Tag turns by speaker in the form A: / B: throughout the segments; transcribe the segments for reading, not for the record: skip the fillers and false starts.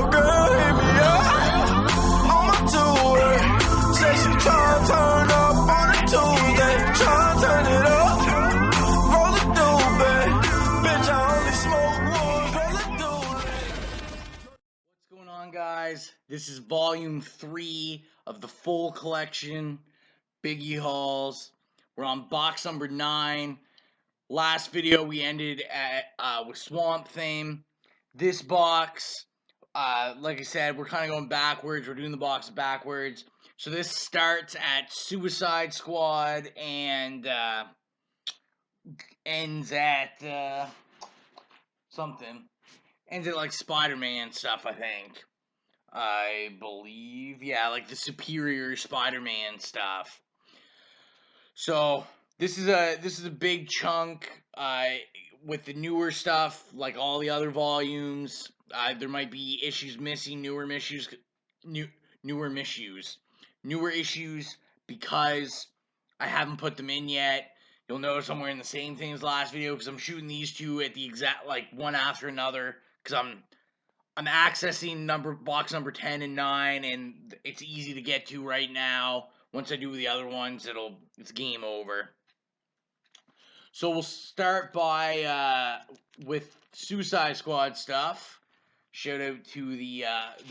A: girl hit me up on my tour. Say she tryna turn up on a Tuesday. Tryna turn it up. Roll it through, babe. Bitch, I only smoke ones. Roll it through.
B: What's going on, guys? This is volume 3 of the full collection, Biggie Hauls. We're on box number 9. Last video we ended at with Swamp Thing. This box, like I said, we're kind of going backwards. We're doing the box backwards. So this starts at Suicide Squad and ends at something. Ends at like Spider-Man stuff, I think. I believe, yeah, like the Superior Spider-Man stuff. So this is a big chunk with the newer stuff, like all the other volumes. There might be issues missing, newer issues because I haven't put them in yet. You'll notice I'm wearing the same thing as last video because I'm shooting these two at the exact like one after another because I'm accessing box number 10 and 9, and it's easy to get to right now. Once I do the other ones, it's game over. So we'll start by with Suicide Squad stuff. Shout out to the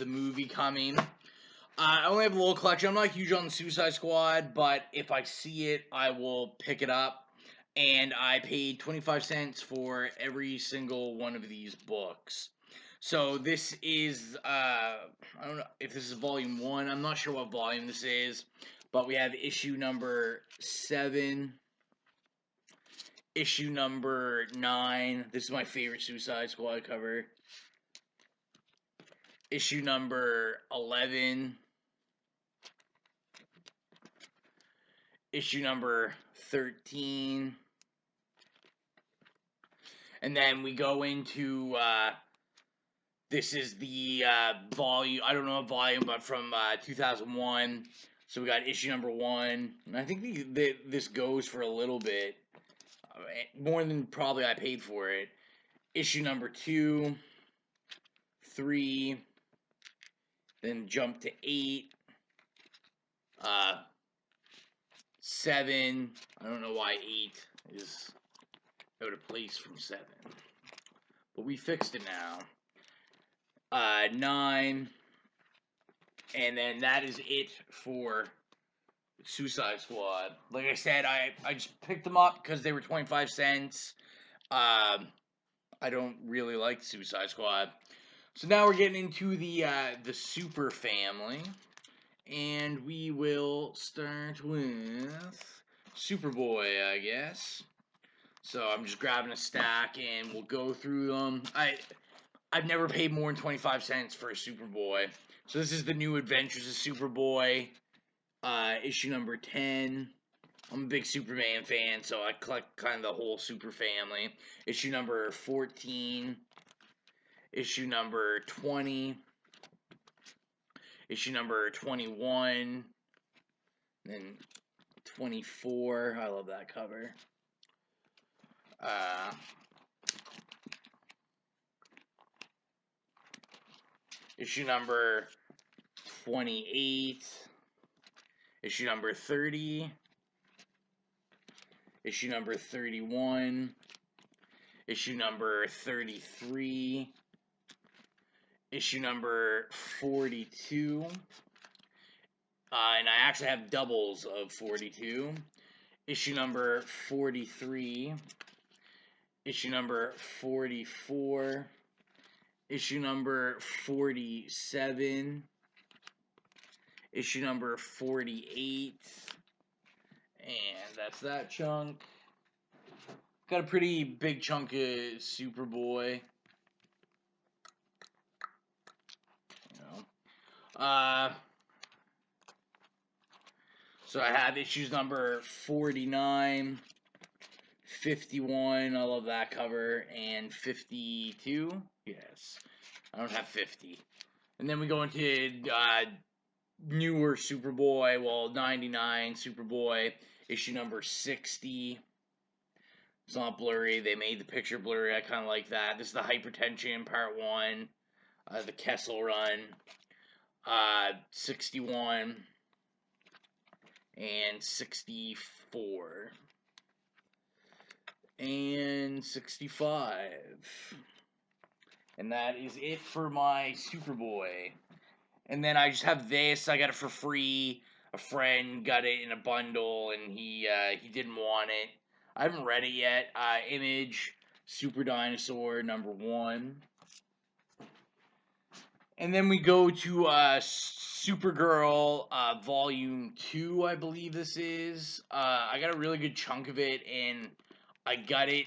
B: movie coming. I only have a little collection. I'm not huge on the Suicide Squad, but if I see it, I will pick it up. And I paid 25 cents for every single one of these books. So this is, I don't know if this is volume 1. I'm not sure what volume this is. But we have issue number 7. Issue number 9. This is my favorite Suicide Squad cover. Issue number 11. Issue number 13. And then we go into, this is the volume, I don't know what volume, but from 2001. So we got issue number 1. And I think this goes for a little bit. More than probably I paid for it. Issue number 2. 3. Then jump to 8. 7. I don't know why 8 is out of place from 7. But we fixed it now. 9. And then that is it for Suicide Squad. Like I said, I just picked them up because they were 25 cents. I don't really like Suicide Squad. So now we're getting into the Super family. And we will start with Superboy, I guess. So I'm just grabbing a stack and we'll go through them. I've never paid more than 25 cents for a Superboy. So this is the New Adventures of Superboy, issue number 10. I'm a big Superman fan, so I collect kind of the whole Super family. Issue number 14. Issue number 20. Issue number 21. Then 24. I love that cover. Issue number 28. Issue number 30. Issue number 31. Issue number 33. Issue number 42. And I actually have doubles of 42. Issue number 43. Issue number 44. Issue number 47. Issue number 48. And that's that chunk. Got a pretty big chunk of Superboy. So I have issues number 49, 51, I love that cover, and 52, yes, I don't have 50. And then we go into newer Superboy, well, 99 Superboy, issue number 60. It's not blurry, they made the picture blurry, I kind of like that. This is the Hypertension, part 1. the Kessel run, 61 and 64 and 65. And that is it for my Superboy. And then I just have this. I got it for free. A friend got it in a bundle, and he didn't want it. I haven't read it yet. Image, Super Dinosaur #1. And then we go to Supergirl Volume 2, I believe this is. I got a really good chunk of it, and I got it.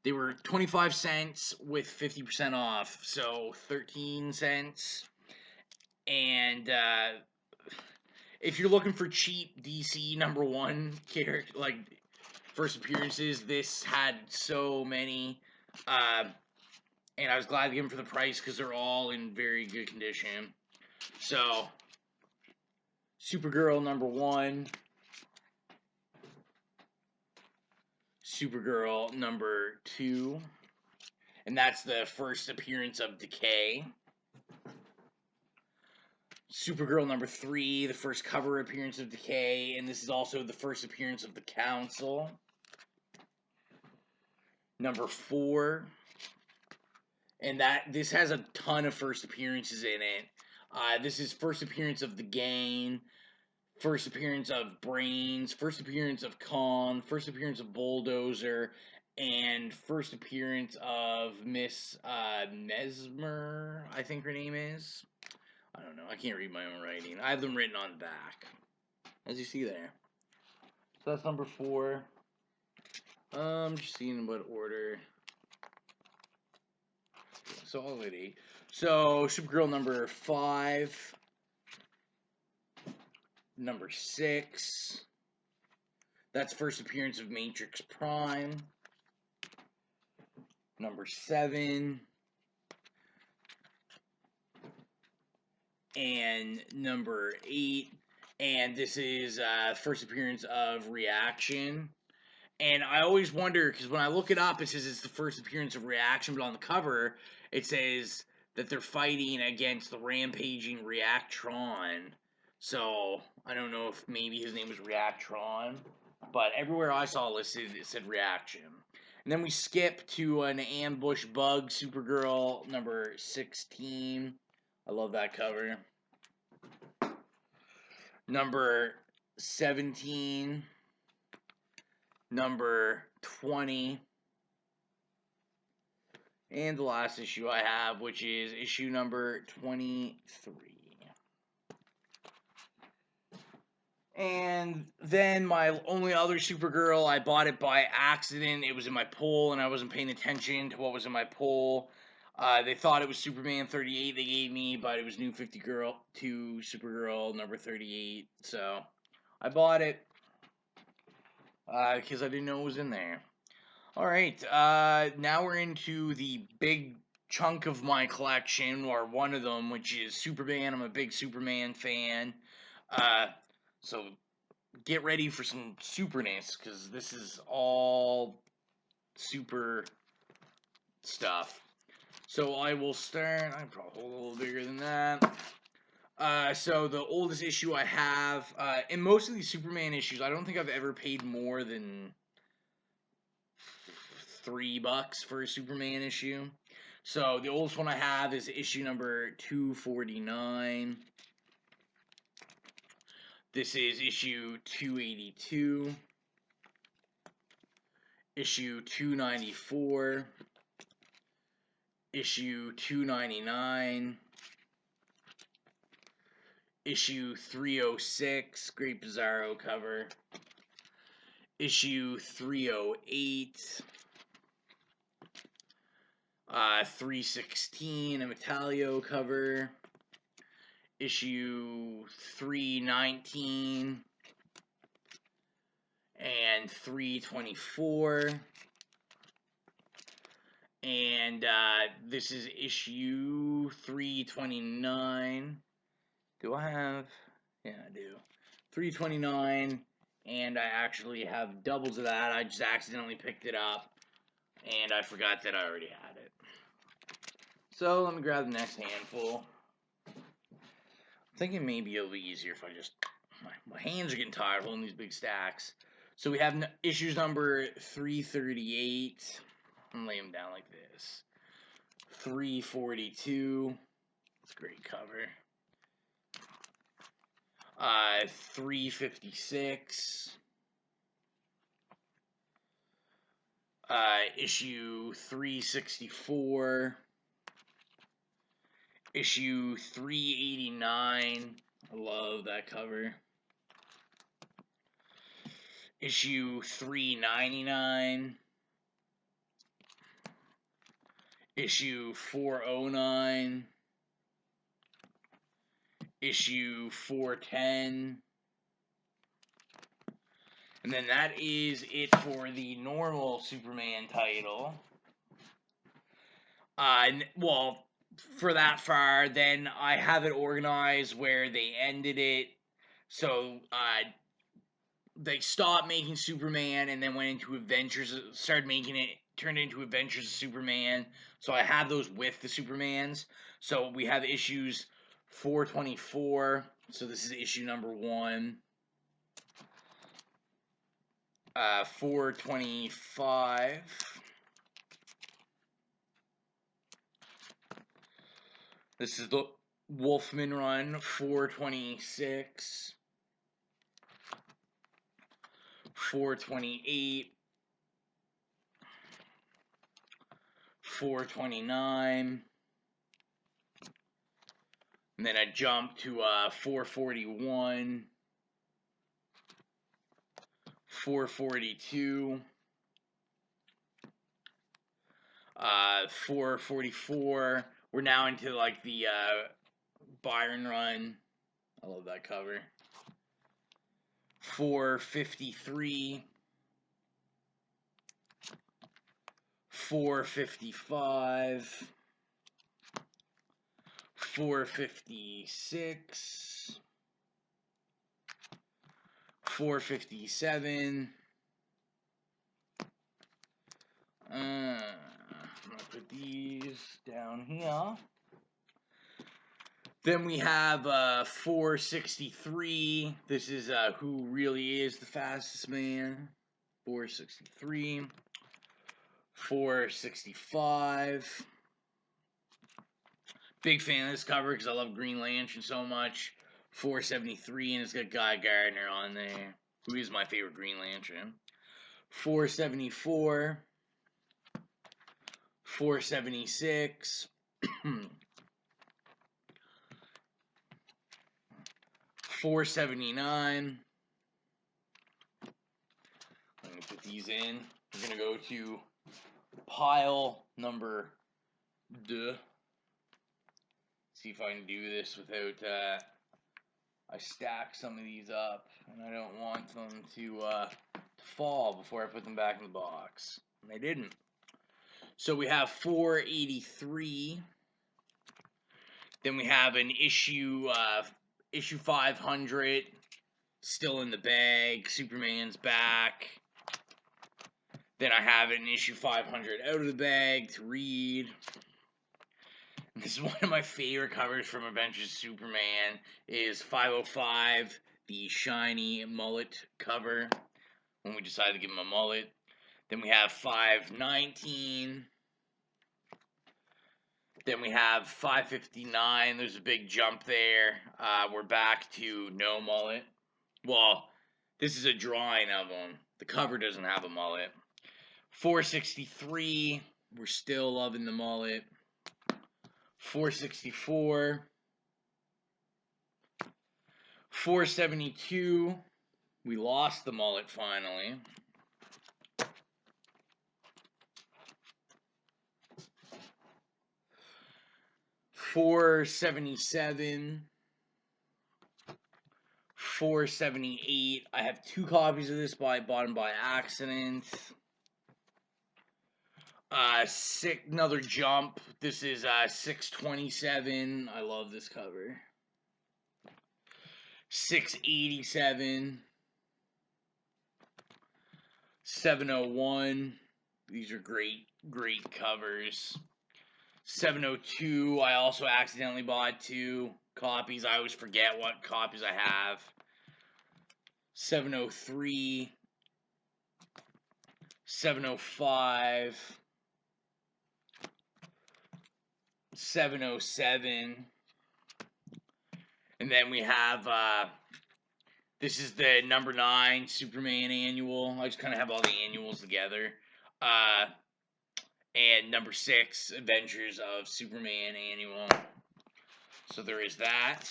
B: They were 25 cents with 50% off, so 13 cents. And if you're looking for cheap DC #1 character, like first appearances, this had so many. And I was glad to get them for the price because they're all in very good condition. So, Supergirl #1, Supergirl #2, and that's the first appearance of Decay. Supergirl #3, the first cover appearance of Decay, and this is also the first appearance of the Council. #4, and this has a ton of first appearances in it. This is first appearance of the Gang, first appearance of Brains, first appearance of Khan, first appearance of Bulldozer, and first appearance of Miss Mesmer, I think her name is. I don't know. I can't read my own writing. I have them written on the back, as you see there. So that's #4. Just seeing in what order. So all at 8. So Supergirl #5. #6. That's first appearance of Matrix Prime. #7. And #8. And this is first appearance of Reaction. And I always wonder, because when I look it up, it says it's the first appearance of Reaction, but on the cover, it says that they're fighting against the rampaging Reactron. So, I don't know if maybe his name was Reactron, but everywhere I saw listed, it said Reaction. And then we skip to an ambush bug, Supergirl #16. I love that cover. #17. #20. And the last issue I have, which is issue #23. And then my only other Supergirl, I bought it by accident. It was in my pull, and I wasn't paying attention to what was in my pull. They thought it was Superman 38 they gave me, but it was New 52 Supergirl #38. So I bought it because I didn't know it was in there. Alright, now we're into the big chunk of my collection, or one of them, which is Superman. I'm a big Superman fan. So get ready for some superness, because this is all super stuff. So I will start, I probably hold a little bigger than that. So the oldest issue I have, in most of these Superman issues, I don't think I've ever paid more than $3 for a Superman issue. So the oldest one I have is issue #249. This is issue 282. Issue 294. Issue 299. Issue 306, great Bizarro cover. Issue 308. 316, a Metallio cover. Issue 319 and 324. And this is issue 329. Do I have? Yeah, I do. 329, and I actually have doubles of that. I just accidentally picked it up, and I forgot that I already had it. So let me grab the next handful. I'm thinking maybe it'll be easier if I just... My hands are getting tired holding these big stacks. So we have issues number 338. I'm going to lay them down like this. 342. That's a great cover. 356. Issue 364. Issue 389. I love that cover. Issue 399. Issue 409. Issue 410. And then that is it for the normal Superman title. Well, for that far, then I have it organized where they ended it. So, they stopped making Superman and then went into Adventures, started making it, turned into Adventures of Superman. So I have those with the Supermans. So we have issues 424. So this is issue number 1. 425. This is the Wolfman run, 426. 428. 429. And then I jump to 441. 442. 444. We're now into like the Byron run. I love that cover. 453. 455. 456. 457. I'm gonna put these down here. Then we have 463. This is Who Really Is the Fastest Man. 463. 465. Big fan of this cover because I love Green Lantern so much. 473, and it's got Guy Gardner on there, who is my favorite Green Lantern. 474. 476. 479. Let me put these in. We're going to go to pile number 2. See if I can do this without, I stack some of these up, and I don't want them to fall before I put them back in the box. And they didn't. So we have 483. Then we have an issue 500, still in the bag. Superman's back. Then I have an issue 500 out of the bag to read. This is one of my favorite covers from Adventures of Superman, is 505, the shiny mullet cover, when we decided to give him a mullet. Then we have 519. Then we have 559. There's a big jump there. We're back to no mullet. Well, this is a drawing of him. The cover doesn't have a mullet. 463. We're still loving the mullet. 464. 472. We lost the mullet finally. 477. 478. I have 2 copies of this, but I bought them by accident. Another jump. This is 627. I love this cover. 687. 701. These are great covers. 702, I also accidentally bought 2 copies. I always forget what copies I have. 703, 705, 707, and then we have, this is the number 9 Superman annual. I just kind of have all the annuals together. And number 6 Adventures of Superman annual. So there is that.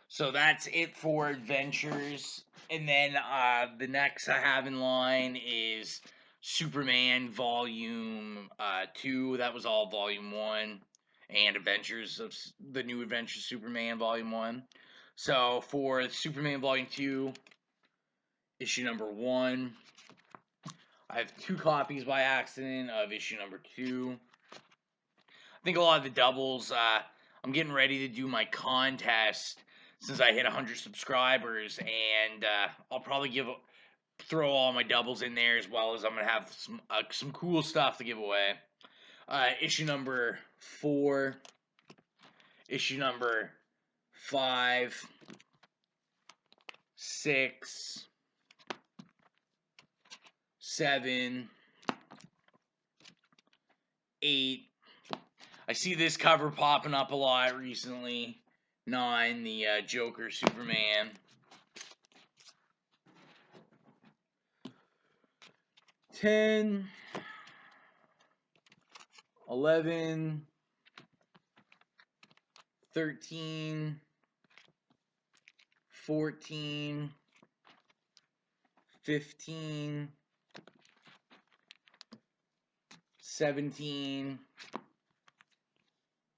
B: So that's it for Adventures. And then the next I have in line is Superman Volume 2. That was all Volume 1. And Adventures of the New Adventures of Superman Volume 1. So for Superman Volume 2, issue number 1, I have 2 copies by accident of issue number 2. I think a lot of the doubles, I'm getting ready to do my contest since I hit 100 subscribers, and I'll probably throw all my doubles in there, as well as I'm going to have some cool stuff to give away. Issue number 4, issue number 5, 6, 7, 8. I see this cover popping up a lot recently. 9, the Joker Superman. 10, 11, 13, 14, 15, 17,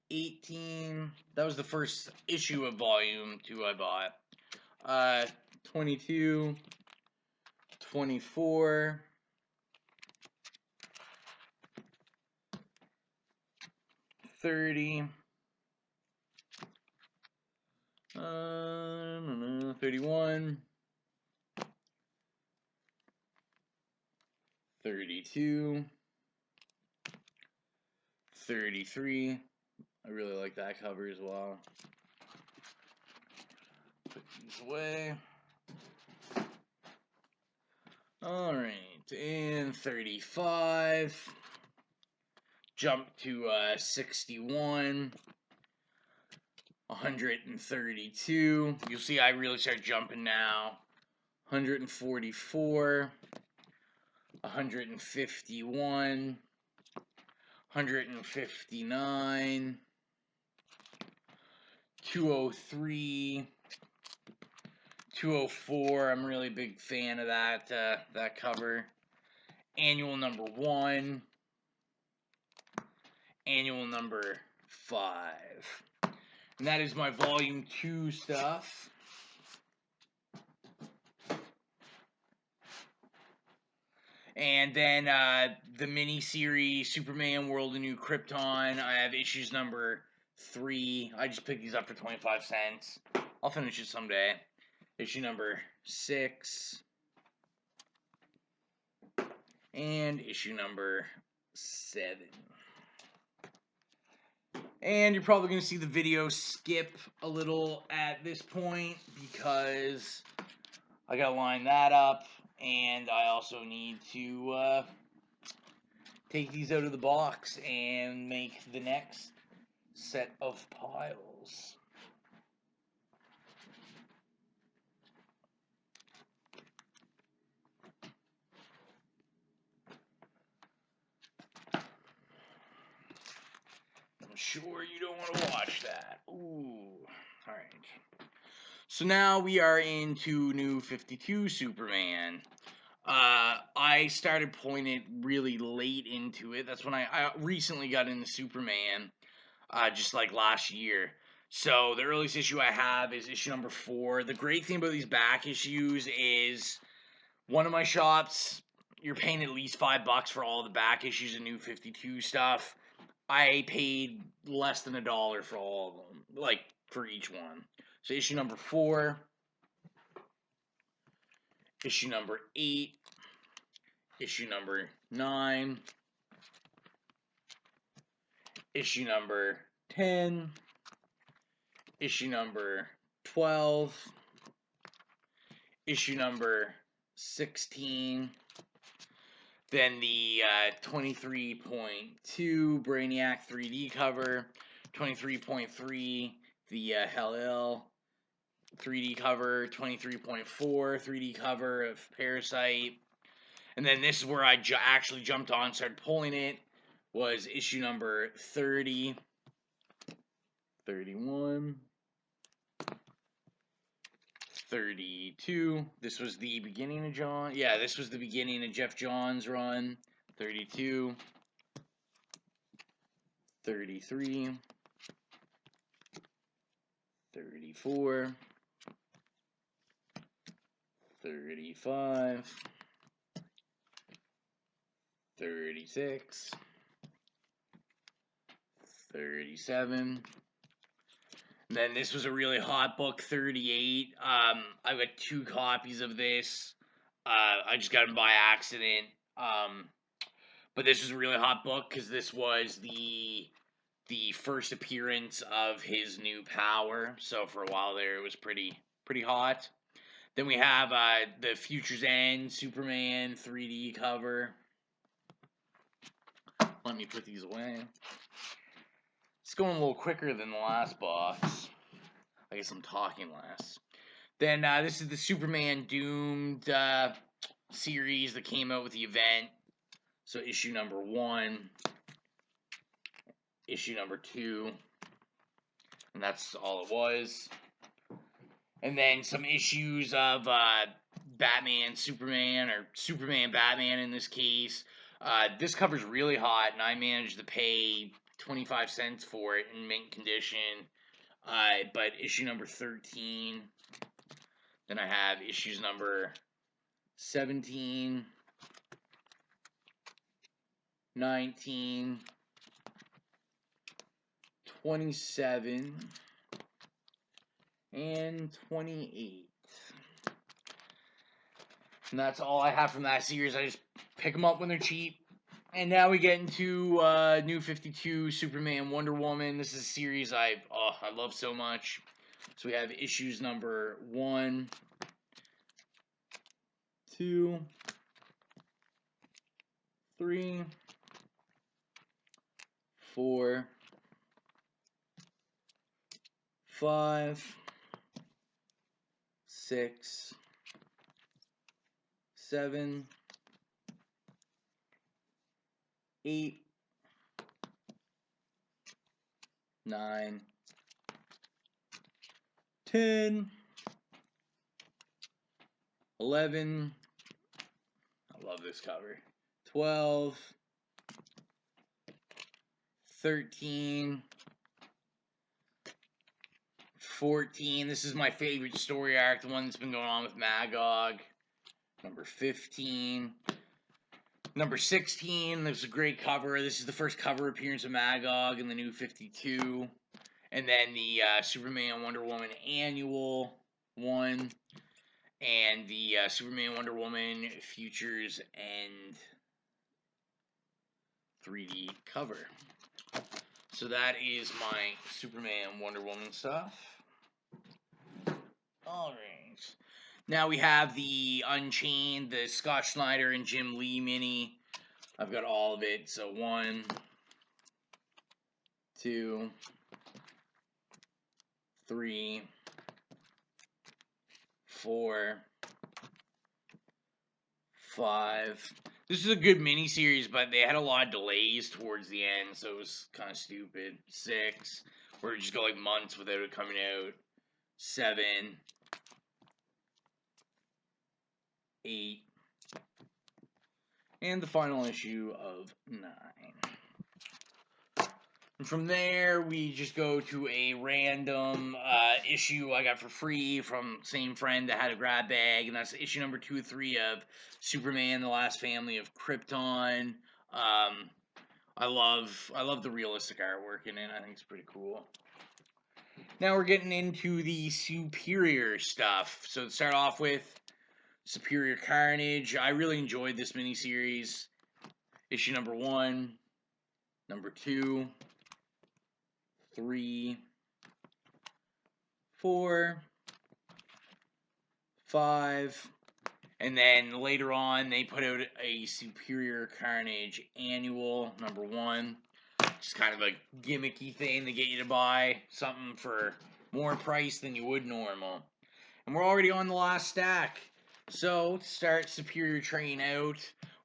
B: 18. That was the first issue of Volume 2 I bought. 22, 24, 30, 31, 32, 33. I really like that cover as well. Put these away. Alright, and 35. Jump to 61. 132. You'll see I really start jumping now. 144. 151. 159. 203. 204. I'm a really big fan of that cover. Annual number 1. Annual number 5. And that is my Volume 2 stuff. And then the mini-series Superman World of New Krypton. I have issues number 3. I just picked these up for 25 cents. I'll finish it someday. Issue number 6. And issue number 7. And you're probably going to see the video skip a little at this point because I got to line that up, and I also need to take these out of the box and make the next set of piles. Sure you don't want to watch that. Ooh. Alright. So now we are into New 52 Superman. I started pulling it really late into it. That's when I recently got into Superman. Just like last year. So the earliest issue I have is issue number 4. The great thing about these back issues is one of my shops, you're paying at least $5 for all the back issues of New 52 stuff. I paid less than $1 for all of them, like for each one. So issue number 4, issue number 8, issue number 9, issue number 10, issue number 12, issue number 16, then the 23.2 Brainiac 3D cover, 23.3 the Hell 3D cover, 23.4 3D cover of Parasite, and then this is where I actually jumped on, started pulling it, was issue number 30, 31, 32. This was the beginning of John. Yeah, this was the beginning of Jeff Johns' run. 32, 33, 34, 35, 36, 37. And then this was a really hot book, 38. I've got 2 copies of this. I just got them by accident. But this was a really hot book because this was the first appearance of his new power. So for a while there, it was pretty hot. Then we have the Future's End Superman 3D cover. Let me put these away. It's going a little quicker than the last box. I guess I'm talking less. Then this is the Superman Doomed series that came out with the event. So issue number 1, issue number 2, and that's all it was. And then some issues of Batman, Superman, or Superman, Batman in this case. This cover's really hot, and I managed to pay 25 cents for it in mint condition. But issue number 13. Then I have issues number 17, 19, 27, and 28. And that's all I have from that series. I just pick them up when they're cheap. And now we get into New 52, Superman, Wonder Woman. This is a series I love so much. So we have issues number 1, 2, 3, 4, 5, 6, 7, 8, 9, 10, 11, I love this cover, 12, 13, 14, this is my favorite story arc, the one that's been going on with Magog, number 15, number 16, there's a great cover, this is the first cover appearance of Magog in the New 52, and then the Superman Wonder Woman Annual 1, and the Superman Wonder Woman Futures End 3D cover. So that is my Superman Wonder Woman stuff. Alright. Now we have the Unchained, the Scott Snyder and Jim Lee mini. I've got all of it. So 1, 2, 3, 4, 5. This is a good miniseries, but they had a lot of delays towards the end, so it was kind of stupid. 6, where it just go like months without it coming out. 7, 8, and the final issue of 9. And from there, we just go to a random issue I got for free from same friend that had a grab bag, and that's issue number 2 or 3 of Superman: The Last Family of Krypton. I love the realistic artwork in it. I think it's pretty cool. Now we're getting into the Superior stuff. So to start off with, Superior Carnage. I really enjoyed this miniseries. Issue number 1, number 2, 3, 4, 5, and then later on they put out a Superior Carnage Annual #1. Just kind of a gimmicky thing to get you to buy something for more price than you would normal. And we're already on the last stack. So, to start Superior Train out,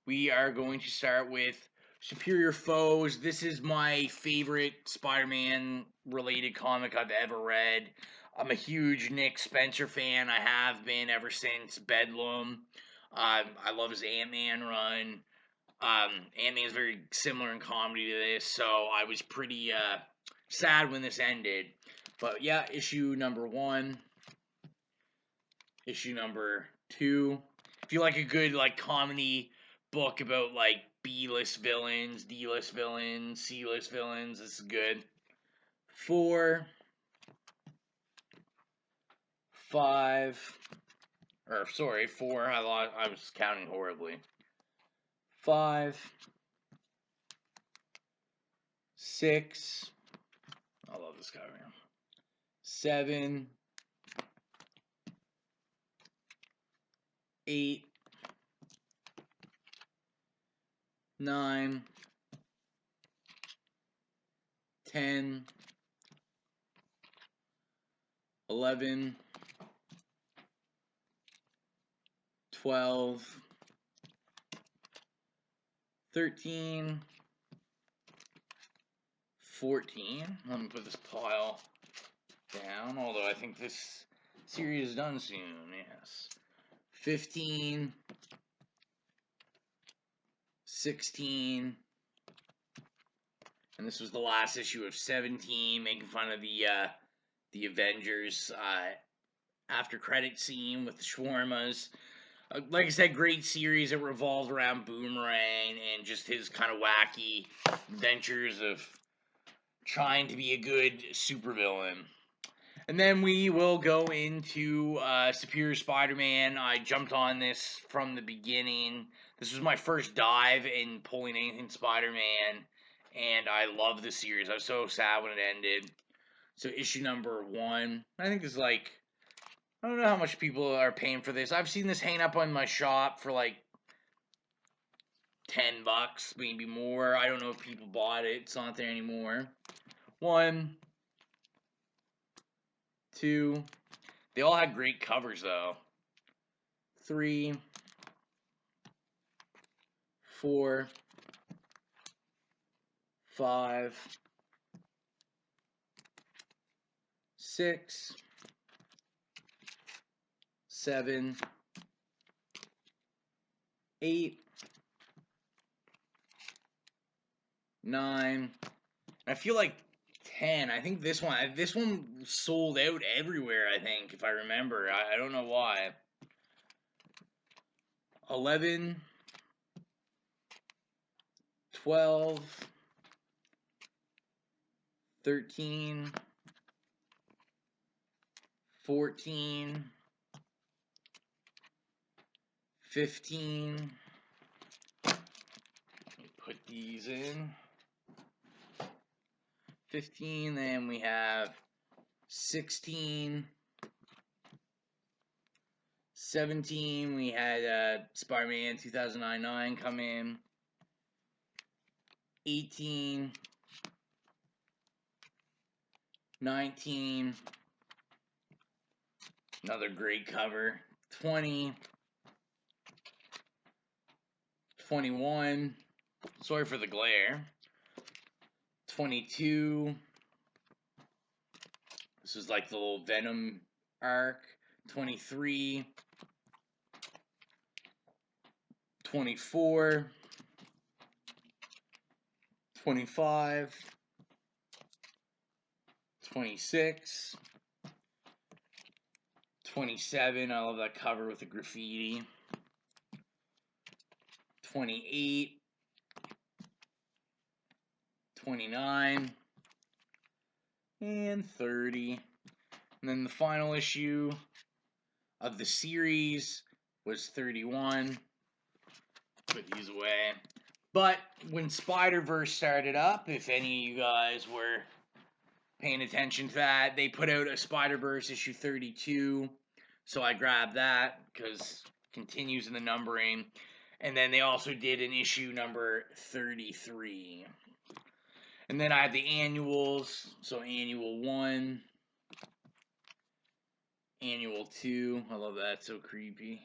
B: we are going to start with Superior Foes. This is my favorite Spider-Man related comic I've ever read. I'm a huge Nick Spencer fan. I have been ever since Bedlam. I love his Ant-Man run. Ant-Man is very similar in comedy to this, so I was pretty sad when this ended. But yeah, issue #1. Issue #2. If you like a good comedy book about B-list villains, D-list villains, C-list villains, this is good. 4, 5, or sorry, 4. I was counting horribly. 5, 6. I love this cover. 7, 8, 9, 10, 11, 12, 13, 14. Let me put this pile down, although I think this series is done soon, yes. 15, 16, and this was the last issue of 17, making fun of the Avengers after credit scene with the shawarmas. Like I said, great series. It revolved around Boomerang and just his kind of wacky adventures of trying to be a good supervillain. And then we will go into Superior Spider-Man. I jumped on this from the beginning. This was my first dive in pulling anything Spider-Man, and I love the series. I was so sad when it ended. So issue #1. I think it's I don't know how much people are paying for this. I've seen this hang up on my shop for $10, maybe more. I don't know if people bought it. It's not there anymore. 1, 2. They all had great covers though. 3, 4, 5, 6, 7, 8, 9. I feel like 10. I think this one sold out everywhere, I think, if I remember. I don't know why. 11, 12, 13, 14, 15. Let me put these in. 15, then we have 16, 17, we had Spider-Man 2009 come in, 18, 19, another great cover, 20, 21, sorry for the glare, 22, this is like the little Venom arc, 23, 24, 25, 26, 27, I love that cover with the graffiti, 28, 29, and 30. And then the final issue of the series was 31. Put these away. But when Spider-Verse started up, if any of you guys were paying attention to that. They put out a Spider-Verse issue 32, so I grabbed that because continues in the numbering. And then they also did an issue number 33. And then I have the annuals, so annual 1, annual 2. I love that, so creepy.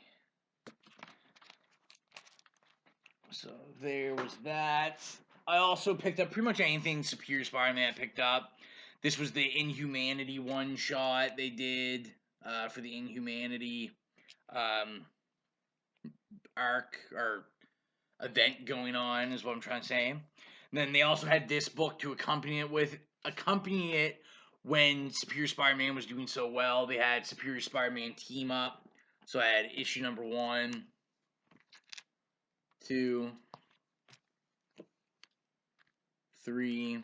B: So there was that. I also picked up pretty much anything Superior Spider-Man picked up. This was the Inhumanity one-shot they did for the Inhumanity arc or event going on, is what I'm trying to say. And then they also had this book to accompany it when Superior Spider-Man was doing so well. They had Superior Spider-Man Team Up. So I had issue number 1, 2, 3,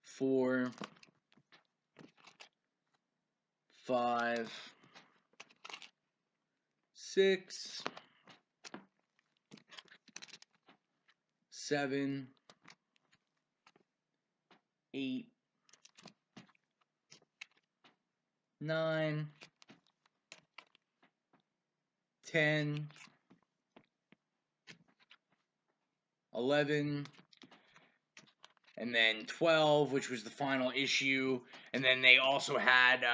B: 4, 5, 6, 7, 8, 9, 10, 11, and then 12, which was the final issue. And then they also had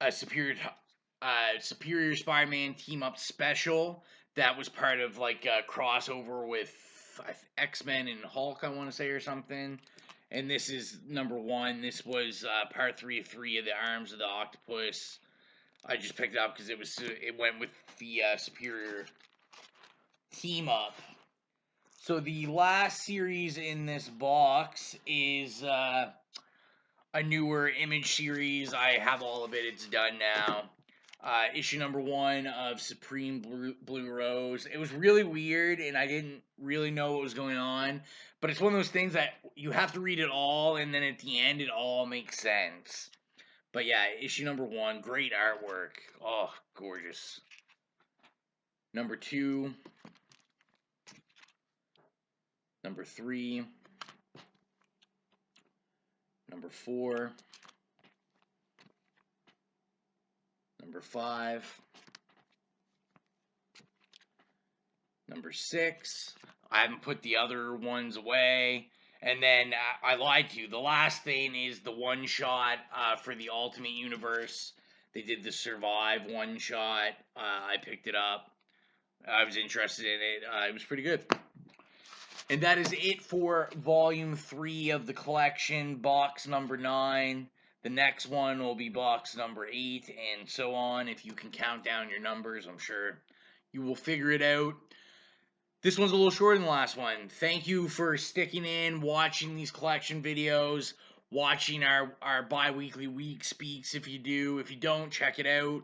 B: a Superior Spider-Man Team Up special that was part of like a crossover with X-Men and Hulk, I want to say, or something. And this is number 1. This was part 3 of the Arms of the Octopus. I just picked it up because it went with the Superior Team Up. So the last series in this box is a newer Image series. I have all of it. It's done now. Issue number 1 of Supreme Blue Rose. It was really weird, and I didn't really know what was going on. But it's one of those things that you have to read it all, and then at the end, it all makes sense. But yeah, issue number 1, great artwork. Oh, gorgeous. Number 2. Number 3. Number 4. Number 5. Number 6. I haven't put the other ones away. And then I lied to you. The last thing is the one-shot for the Ultimate Universe. They did the Survive one-shot. I picked it up. I was interested in it. It was pretty good. And that is it for Volume 3 of the collection, box number 9. The next one will be box number 8, and so on. If you can count down your numbers, I'm sure you will figure it out. This one's a little shorter than the last one. Thank you for sticking in, watching these collection videos, watching our bi-weekly week speaks if you do. If you don't, check it out.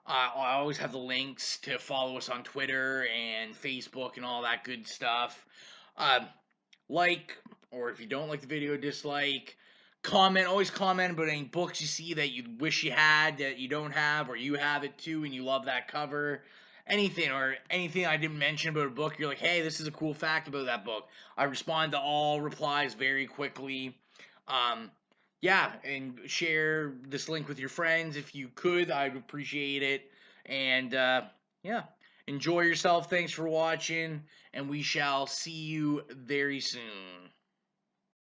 B: I always have the links to follow us on Twitter and Facebook and all that good stuff. Like, or if you don't like the video, dislike. Comment, always comment about any books you see that you wish you had, that you don't have, or you have it too and you love that cover. Anything, or anything I didn't mention about a book, you're like, hey, this is a cool fact about that book. I respond to all replies very quickly. Yeah, and share this link with your friends if you could. I'd appreciate it. And, yeah, enjoy yourself. Thanks for watching, and we shall see you very soon.